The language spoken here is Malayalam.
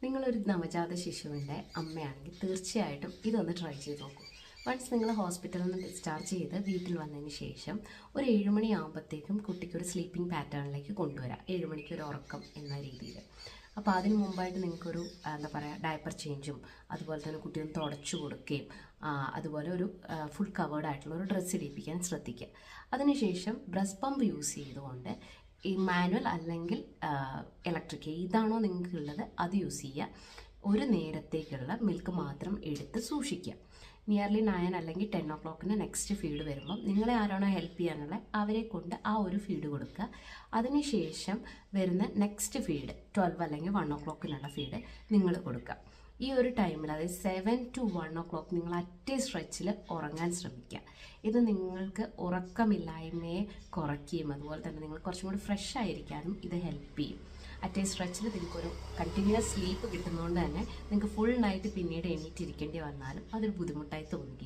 നിങ്ങളൊരു നവജാത ശിശുവിൻ്റെ അമ്മയാണെങ്കിൽ തീർച്ചയായിട്ടും ഇതൊന്ന് ട്രൈ ചെയ്ത് നോക്കൂ. വൺസ് നിങ്ങൾ ഹോസ്പിറ്റലിൽ നിന്ന് ഡിസ്ചാർജ് ചെയ്ത് വീട്ടിൽ വന്നതിന് ശേഷം ഒരു 7 മണിയാകുമ്പോഴത്തേക്കും കുട്ടിക്കൊരു സ്ലീപ്പിംഗ് പാറ്റേണിലേക്ക് കൊണ്ടുവരാം. 7 മണിക്ക് ഒരു ഉറക്കം എന്ന രീതിയിൽ. അപ്പോൾ അതിന് മുമ്പായിട്ട് നിങ്ങൾക്കൊരു എന്താ പറയുക ഡയപ്പർ ചേഞ്ചും അതുപോലെ തന്നെ കുട്ടി ഒന്ന് തുടച്ചു കൊടുക്കുകയും അതുപോലെ ഒരു ഫുൾ കവേർഡ് ആയിട്ടുള്ള ഒരു ഡ്രസ്സ് ഇടിപ്പിക്കാൻ ശ്രദ്ധിക്കുക. അതിനുശേഷം ബ്രസ്റ്റ് പമ്പ് യൂസ് ചെയ്തുകൊണ്ട് ഈ മാനുവൽ അല്ലെങ്കിൽ ഇലക്ട്രിക് ഏതാണോ നിങ്ങൾക്കുള്ളത് അത് യൂസ് ചെയ്യുക. ഒരു നേരത്തേക്കുള്ള മിൽക്ക് മാത്രം എടുത്ത് സൂക്ഷിക്കുക. നിയർലി 9 അല്ലെങ്കിൽ 10 o'clock നെക്സ്റ്റ് ഫീഡ് വരുമ്പം നിങ്ങളെ ആരാണോ ഹെൽപ്പ് ചെയ്യാനുള്ളത് അവരെ കൊണ്ട് ആ ഒരു ഫീഡ് കൊടുക്കുക. അതിനുശേഷം വരുന്ന നെക്സ്റ്റ് ഫീഡ് 12 അല്ലെങ്കിൽ 1 o'clock ഫീഡ് നിങ്ങൾ കൊടുക്കുക. ഈ ഒരു ടൈമിൽ അതായത് 7 to 1 o'clock നിങ്ങൾ അറ്റേ സ്ട്രെച്ചിൽ ഉറങ്ങാൻ ശ്രമിക്കുക. ഇത് നിങ്ങൾക്ക് ഉറക്കമില്ലായ്മയെ കുറയ്ക്കുകയും അതുപോലെ തന്നെ നിങ്ങൾ കുറച്ചും കൂടി ഫ്രഷ് ആയിരിക്കാനും ഇത് ഹെൽപ്പ് ചെയ്യും. അറ്റേ സ്ട്രെച്ചിൽ നിങ്ങൾക്കൊരു കണ്ടിന്യൂസ് സ്ലീപ്പ് കിട്ടുന്നതുകൊണ്ട് തന്നെ നിങ്ങൾക്ക് ഫുൾ നൈറ്റ് പിന്നീട് എണീറ്റിരിക്കേണ്ടി വന്നാലും അതൊരു ബുദ്ധിമുട്ടായി തോന്നുകയില്ല.